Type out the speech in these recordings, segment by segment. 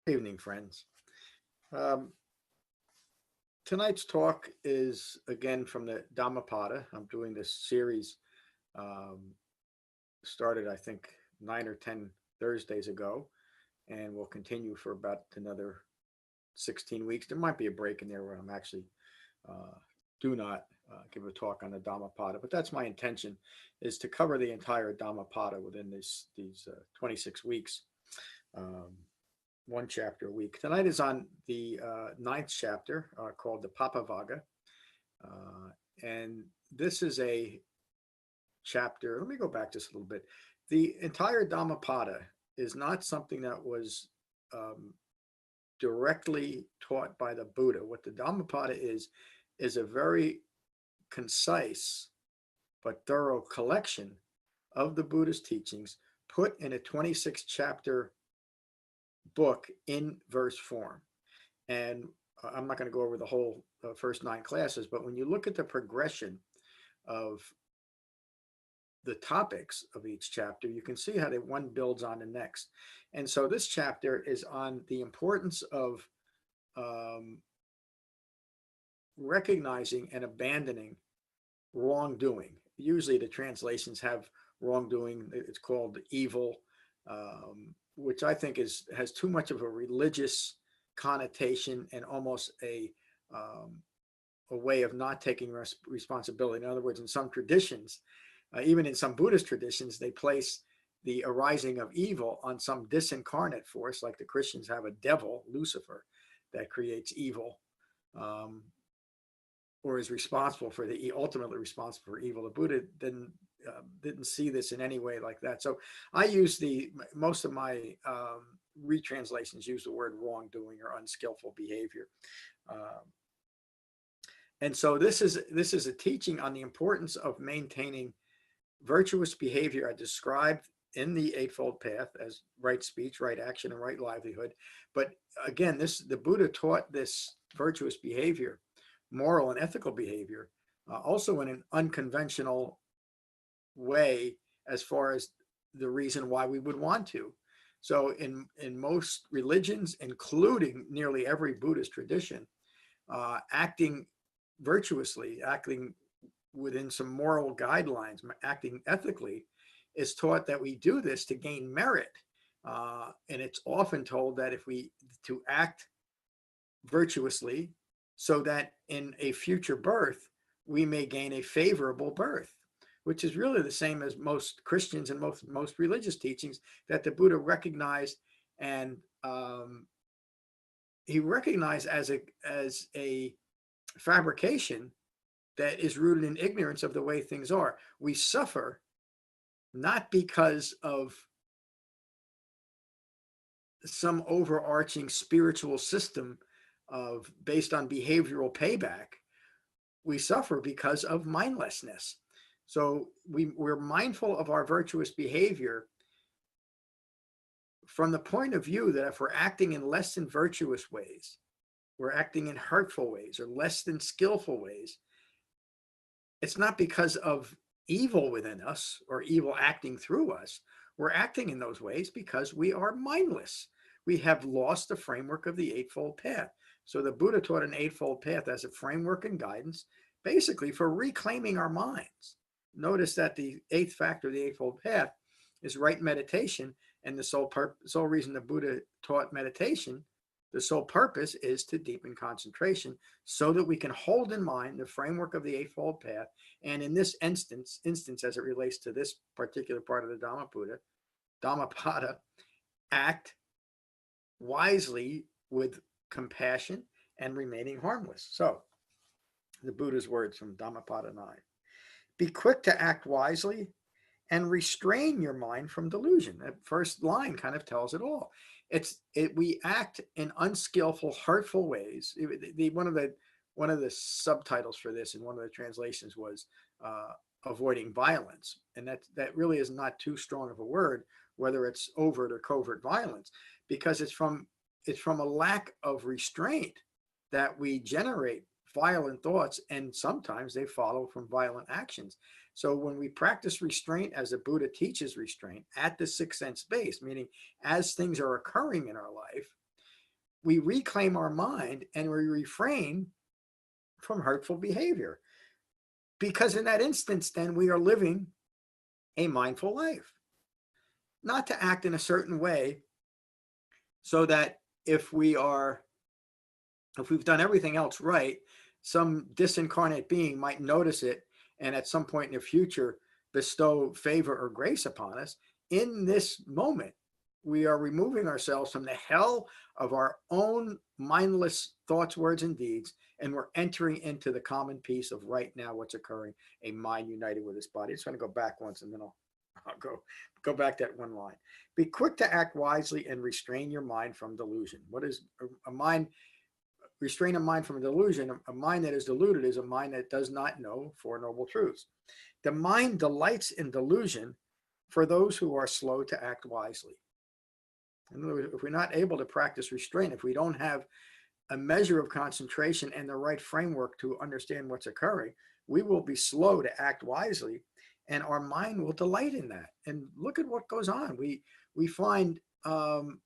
Evening, friends. Um, Tonight's talk is again from the Dhammapada. I'm doing this series, um, started I think 9 or 10 Thursdays ago, and will continue for about another 16 weeks. There might be a break in there where I'm actually uh, do not give a talk on the Dhammapada, but that's my intention, is to cover the entire Dhammapada within these 26 weeks. Um, One chapter a week. Tonight is on the ninth chapter called the Papavagga. And this is a chapter. Let me go back just a little bit. The entire Dhammapada is not something that was um, directly taught by the Buddha. What the Dhammapada is a very concise but thorough collection of the Buddha's teachings put in a 26 chapter book in verse form. And I'm not going to go over the whole first 9 classes, but when you look at the progression of the topics of each chapter, you can see how one builds on the next. And so this chapter is on the importance of um, recognizing and abandoning wrongdoing. Usually the translations have wrongdoing. It's called evil, which I think has too much of a religious connotation and almost a way of not taking responsibility. In other words, in some traditions, even in some Buddhist traditions, they place the arising of evil on some disincarnate force, like the Christians have a devil, Lucifer, that creates evil, or is responsible for ultimately responsible for evil. The Buddha didn't see this in any way like that. So I use most of my retranslations use the word wrongdoing or unskillful behavior. And so this is a teaching on the importance of maintaining virtuous behavior. I described in the Eightfold Path as right speech, right action, and right livelihood. But again, the Buddha taught this virtuous behavior, moral and ethical behavior, also in an unconventional way as far as the reason why we would want to. So in most religions, including nearly every Buddhist tradition, acting virtuously, acting within some moral guidelines, acting ethically, is taught that we do this to gain merit. And it's often told that to act virtuously so that in a future birth, we may gain a favorable birth, which is really the same as most Christians and most religious teachings that the Buddha recognized, and he recognized as a fabrication that is rooted in ignorance of the way things are. We suffer not because of some overarching spiritual system based on behavioral payback. We suffer because of mindlessness. So we're mindful of our virtuous behavior from the point of view that if we're acting in less than virtuous ways, we're acting in hurtful ways or less than skillful ways, it's not because of evil within us or evil acting through us. We're acting in those ways because we are mindless. We have lost the framework of the Eightfold Path. So the Buddha taught an Eightfold Path as a framework and guidance, basically for reclaiming our minds. Notice that the eighth factor of the Eightfold Path is right meditation, and the sole reason the Buddha taught meditation, the sole purpose, is to deepen concentration so that we can hold in mind the framework of the Eightfold Path. And in this instance as it relates to this particular part of the Dhammapada, act wisely with compassion and remaining harmless. So the Buddha's words from Dhammapada 9. Be quick to act wisely and restrain your mind from delusion. That first line kind of tells it all. We act in unskillful, hurtful ways. One of the subtitles for this in one of the translations was avoiding violence, and that really is not too strong of a word, whether it's overt or covert violence, because it's from a lack of restraint that we generate violent thoughts, and sometimes they follow from violent actions. So when we practice restraint, as the Buddha teaches restraint, at the sixth sense base, meaning as things are occurring in our life, we reclaim our mind and we refrain from hurtful behavior. Because in that instance, then we are living a mindful life. Not to act in a certain way so that if we've done everything else right, some disincarnate being might notice it and at some point in the future bestow favor or grace upon us. In this moment, we are removing ourselves from the hell of our own mindless thoughts, words, and deeds, and we're entering into the common peace of right now what's occurring, a mind united with its body. I just want to go back once and then I'll go back that one line. Be quick to act wisely and restrain your mind from delusion. What is a mind? Restrain a mind from a delusion. A mind that is deluded is a mind that does not know Four Noble Truths. The mind delights in delusion for those who are slow to act wisely. In other words, if we're not able to practice restraint, if we don't have a measure of concentration and the right framework to understand what's occurring, we will be slow to act wisely, and our mind will delight in that. And look at what goes on. We find an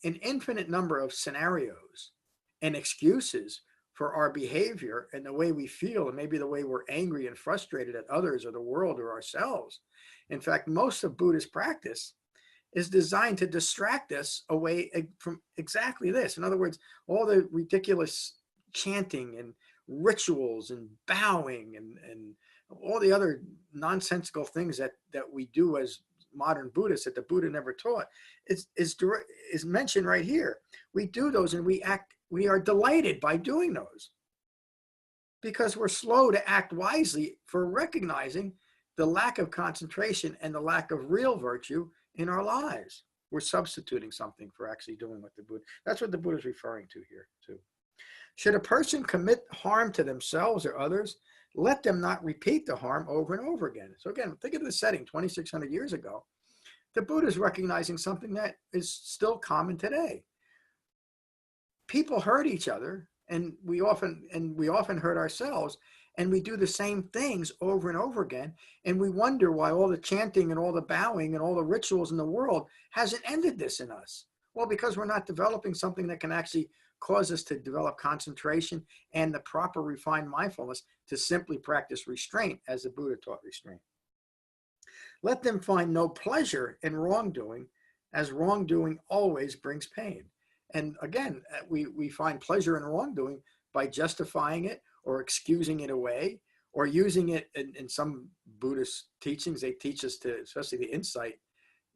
infinite number of scenarios and excuses for our behavior and the way we feel, and maybe the way we're angry and frustrated at others or the world or ourselves. In fact, most of Buddhist practice is designed to distract us away from exactly this. In other words, all the ridiculous chanting and rituals and bowing and all the other nonsensical things that we do as modern Buddhists that the Buddha never taught is mentioned right here. We do those and we are delighted by doing those because we're slow to act wisely for recognizing the lack of concentration and the lack of real virtue in our lives. We're substituting something for actually doing what the Buddha, that's what the Buddha is referring to here too. Should a person commit harm to themselves or others, let them not repeat the harm over and over again. So again, think of the setting 2,600 years ago. The Buddha is recognizing something that is still common today. People hurt each other, and we often hurt ourselves, and we do the same things over and over again, and we wonder why all the chanting and all the bowing and all the rituals in the world hasn't ended this in us. Well, because we're not developing something that can actually cause us to develop concentration and the proper refined mindfulness to simply practice restraint as the Buddha taught restraint. Let them find no pleasure in wrongdoing, as wrongdoing always brings pain. And again, we find pleasure in wrongdoing by justifying it or excusing it away or using it in some Buddhist teachings. They teach us to, especially the insight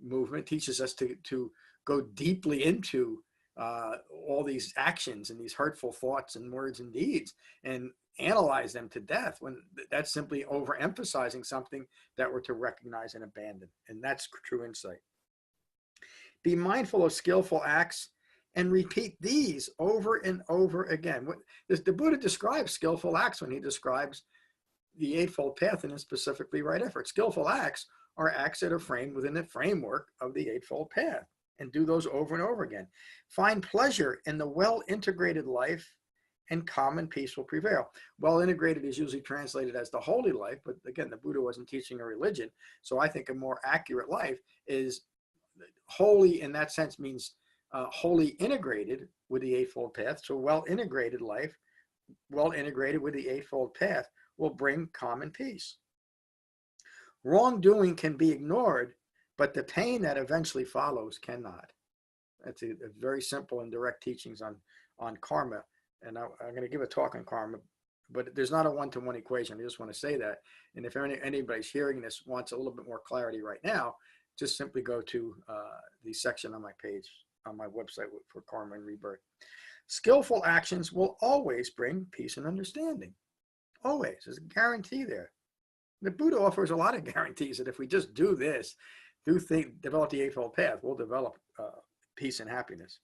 movement, teaches us to go deeply into all these actions and these hurtful thoughts and words and deeds and analyze them to death, when that's simply overemphasizing something that we're to recognize and abandon. And that's true insight. Be mindful of skillful acts and repeat these over and over again. The Buddha describes skillful acts when he describes the Eightfold Path and specifically right effort. Skillful acts are acts that are framed within the framework of the Eightfold Path, and do those over and over again. Find pleasure in the well-integrated life and common peace will prevail. Well-integrated is usually translated as the holy life, but again, the Buddha wasn't teaching a religion. So I think a more accurate life is holy in that sense means wholly integrated with the Eightfold Path. So well-integrated life, well-integrated with the Eightfold Path will bring common peace. Wrongdoing can be ignored, but the pain that eventually follows cannot. That's a very simple and direct teachings on karma. And I'm going to give a talk on karma, but there's not a one-to-one equation. I just want to say that. And if anybody's hearing this wants a little bit more clarity right now, just simply go to the section on my page, on my website for karma and rebirth. Skillful actions will always bring peace and understanding. Always. There's a guarantee there. The Buddha offers a lot of guarantees that if we just do this, develop the Eightfold Path, we'll develop peace and happiness.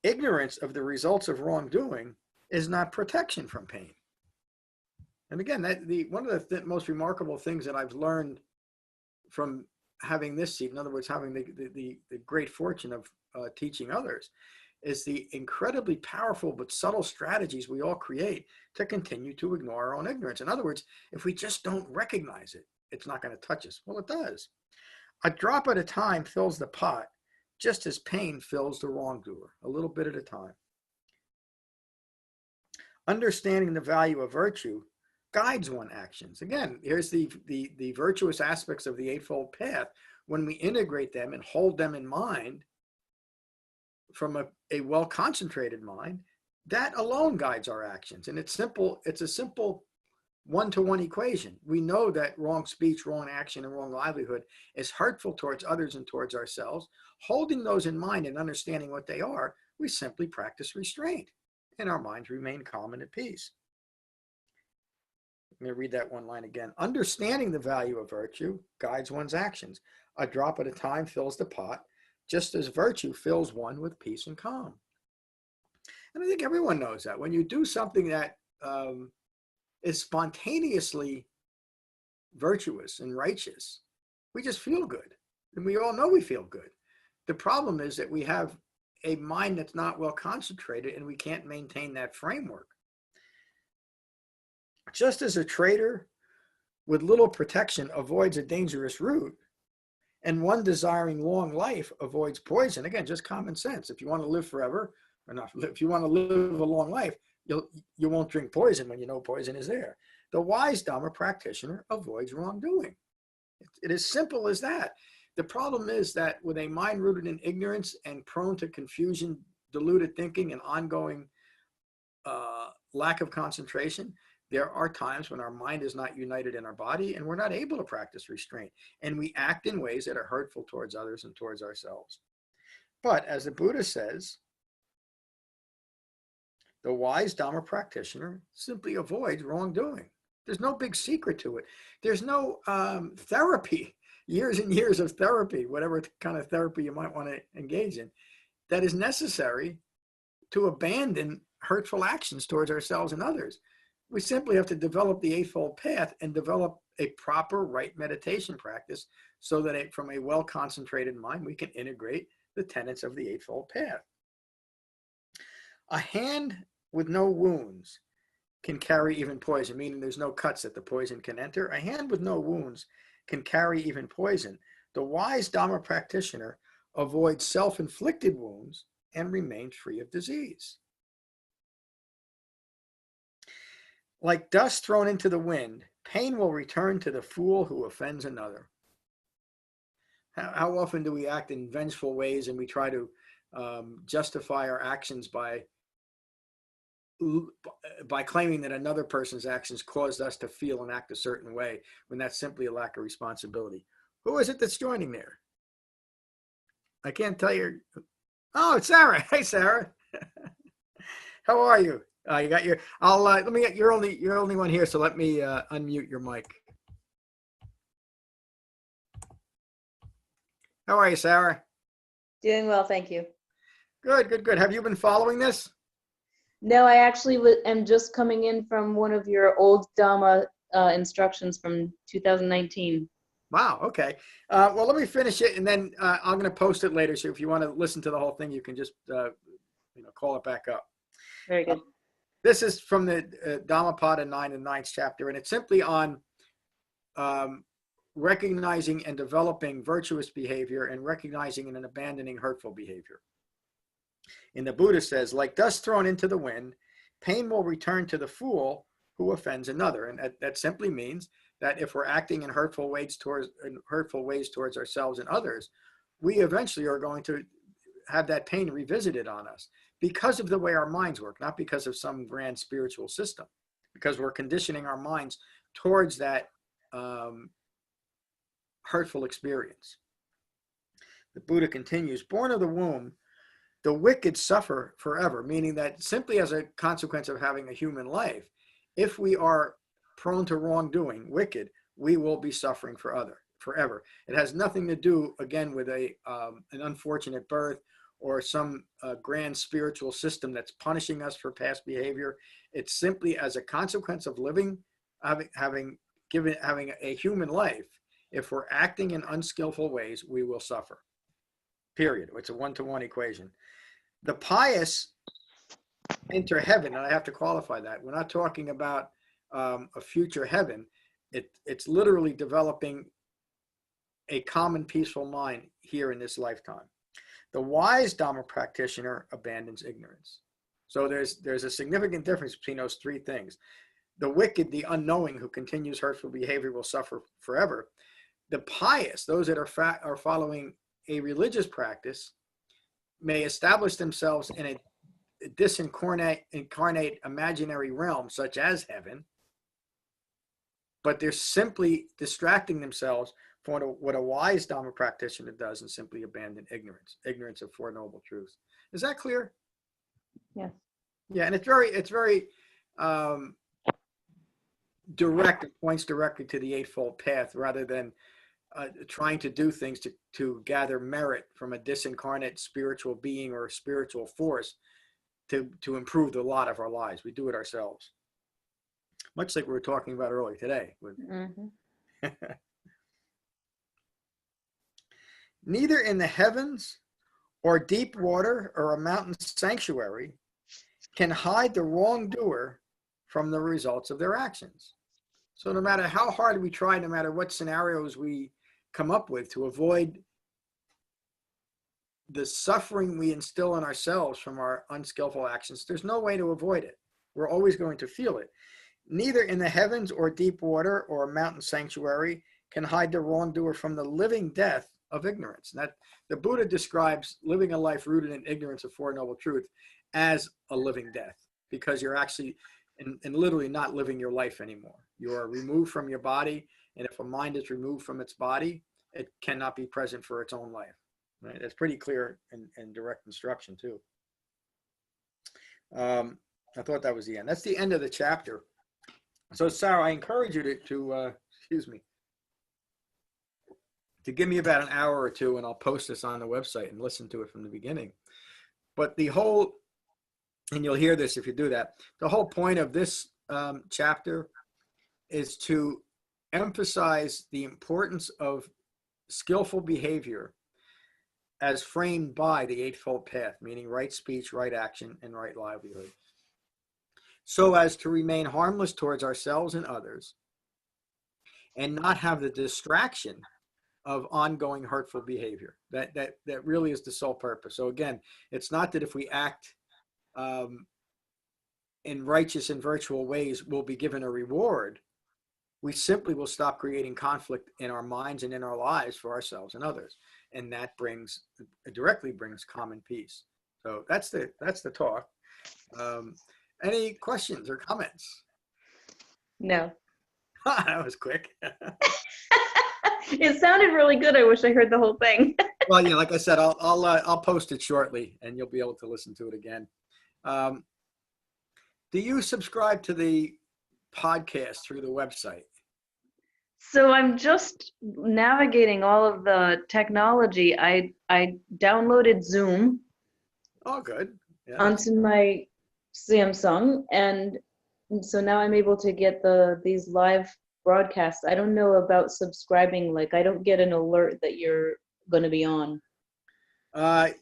Ignorance of the results of wrongdoing is not protection from pain. And again, one of the most remarkable things that I've learned from having this seat, in other words, having the great fortune of teaching others, is the incredibly powerful but subtle strategies we all create to continue to ignore our own ignorance. In other words, if we just don't recognize it, it's not going to touch us. Well, it does. A drop at a time fills the pot, just as pain fills the wrongdoer, a little bit at a time. Understanding the value of virtue guides one's actions. Again, here's the virtuous aspects of the Eightfold Path. When we integrate them and hold them in mind from a well-concentrated mind, that alone guides our actions. And it's simple. It's a simple one-to-one equation. We know that wrong speech, wrong action, and wrong livelihood is hurtful towards others and towards ourselves. Holding those in mind and understanding what they are, we simply practice restraint, and our minds remain calm and at peace. Let me read that one line again. Understanding the value of virtue guides one's actions. A drop at a time fills the pot, just as virtue fills one with peace and calm. And I think everyone knows that. When you do something that is spontaneously virtuous and righteous, we just feel good. And we all know we feel good. The problem is that we have a mind that's not well concentrated and we can't maintain that framework. Just as a trader with little protection avoids a dangerous route, and one desiring long life avoids poison. Again, just common sense. If you want to live forever, or not, if you want to live a long life, you won't drink poison when you know poison is there. The wise Dhamma practitioner avoids wrongdoing. It is simple as that. The problem is that with a mind rooted in ignorance and prone to confusion, deluded thinking, and ongoing lack of concentration, there are times when our mind is not united in our body and we're not able to practice restraint. And we act in ways that are hurtful towards others and towards ourselves. But as the Buddha says, the wise Dhamma practitioner simply avoids wrongdoing. There's no big secret to it. There's no therapy, years and years of therapy, whatever kind of therapy you might want to engage in, that is necessary to abandon hurtful actions towards ourselves and others. We simply have to develop the Eightfold Path and develop a proper right meditation practice so that from a well-concentrated mind, we can integrate the tenets of the Eightfold Path. A hand with no wounds can carry even poison, meaning there's no cuts that the poison can enter. A hand with no wounds can carry even poison. The wise Dhamma practitioner avoids self-inflicted wounds and remains free of disease. Like dust thrown into the wind, pain will return to the fool who offends another. How often do we act in vengeful ways and we try to justify our actions by claiming that another person's actions caused us to feel and act a certain way, when that's simply a lack of responsibility? Who is it that's joining there? I can't tell you. Oh, it's Sarah. Hey, Sarah. How are you? You got your. Let me get. You're only one here, so let me unmute your mic. How are you, Sarah? Doing well, thank you. Good, good, good. Have you been following this? No, I actually am just coming in from one of your old Dhamma instructions from 2019. Wow. Okay. Well, let me finish it, and then I'm going to post it later. So if you want to listen to the whole thing, you can just call it back up. Very good. This is from the Dhammapada 9 and 9th chapter, and it's simply on recognizing and developing virtuous behavior and recognizing and abandoning hurtful behavior. And the Buddha says, like dust thrown into the wind, pain will return to the fool who offends another. And that simply means that if we're acting in hurtful ways towards ourselves and others, we eventually are going to have that pain revisited on us because of the way our minds work, not because of some grand spiritual system, because we're conditioning our minds towards that hurtful experience. The Buddha continues, born of the womb, the wicked suffer forever, meaning that simply as a consequence of having a human life, if we are prone to wrongdoing, wicked, we will be suffering forever. It has nothing to do, again, with an unfortunate birth or some grand spiritual system that's punishing us for past behavior. It's simply as a consequence of living, having a human life. If we're acting in unskillful ways, we will suffer. Period. It's a one-to-one equation. The pious enter heaven, and I have to qualify that. We're not talking about a future heaven. It's literally developing a calm and peaceful mind here in this lifetime. The wise Dhamma practitioner abandons ignorance. So there's a significant difference between those three things. The wicked, the unknowing, who continues hurtful behavior will suffer forever. The pious, those that are following a religious practice, may establish themselves in a incarnate imaginary realm, such as heaven, but they're simply distracting themselves from what a wise Dhamma practitioner does, and simply abandon ignorance of Four Noble Truths. Is that clear? Yes. Yeah, and it's very direct. It points directly to the Eightfold Path, rather than trying to do things to gather merit from a disincarnate spiritual being or a spiritual force to improve the lot of our lives. We do it ourselves. Much like we were talking about earlier today. Mm-hmm. Neither in the heavens or deep water or a mountain sanctuary can hide the wrongdoer from the results of their actions. So no matter how hard we try, no matter what scenarios we come up with to avoid the suffering we instill in ourselves from our unskillful actions, there's no way to avoid it. We're always going to feel it. Neither in the heavens or deep water or a mountain sanctuary can hide the wrongdoer from the living death of ignorance. And that the Buddha describes living a life rooted in ignorance of Four Noble Truths as a living death, because you're actually and literally not living your life anymore. You are removed from your body, and if a mind is removed from its body, it cannot be present for its own life. Right? That's pretty clear and direct instruction too. I thought that was the end. That's the end of the chapter. So Sarah, I encourage you to give me about an hour or two, and I'll post this on the website and listen to it from the beginning. But the whole, and you'll hear this if you do that, the whole point of this chapter is to emphasize the importance of skillful behavior as framed by the Eightfold Path, meaning right speech, right action, and right livelihood, so as to remain harmless towards ourselves and others, and not have the distraction of ongoing hurtful behavior. That really is the sole purpose. So again, it's not that if we act in righteous and virtual ways, we'll be given a reward. We simply will stop creating conflict in our minds and in our lives for ourselves and others. And that directly brings common peace. So that's the talk. Any questions or comments? No. That was quick. It sounded really good. I wish I heard the whole thing. Well, yeah, like I said, I'll post it shortly, and you'll be able to listen to it again. Do you subscribe to the podcast through the website? So I'm just navigating all of the technology. I downloaded Zoom. Oh, good. Yeah. Onto my Samsung, and so now I'm able to get these live broadcasts. I don't know about subscribing. Like, I don't get an alert that you're going to be on.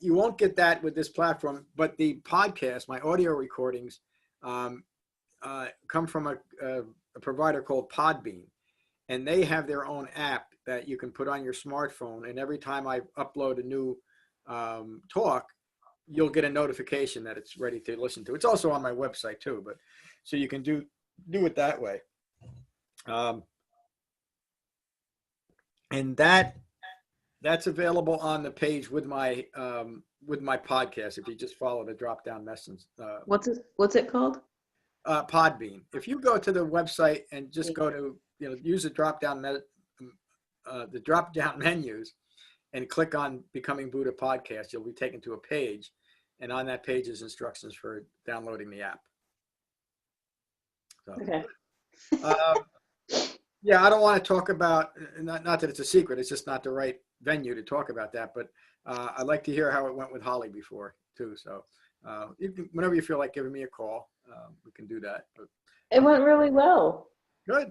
You won't get that with this platform, but the podcast, my audio recordings, come from a provider called Podbean, and they have their own app that you can put on your smartphone. And every time I upload a new talk, you'll get a notification that it's ready to listen to. It's also on my website too, but so you can do it that way. And that's available on the page with my podcast. If you just follow the drop down message. What's it called? Podbean. If you go to the website and just go to use the drop down menus and click on Becoming Buddha Podcast, you'll be taken to a page, and on that page is instructions for downloading the app. So, okay. Yeah, I don't want to talk about, not that it's a secret, it's just not the right venue to talk about that, but I'd like to hear how it went with Holly before too. So you can, whenever you feel like giving me a call, we can do that. But, it went really well. Good.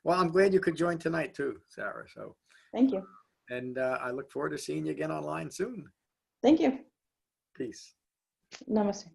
Well, I'm glad you could join tonight too, Sarah. So thank you. And I look forward to seeing you again online soon. Thank you. Peace. Namaste.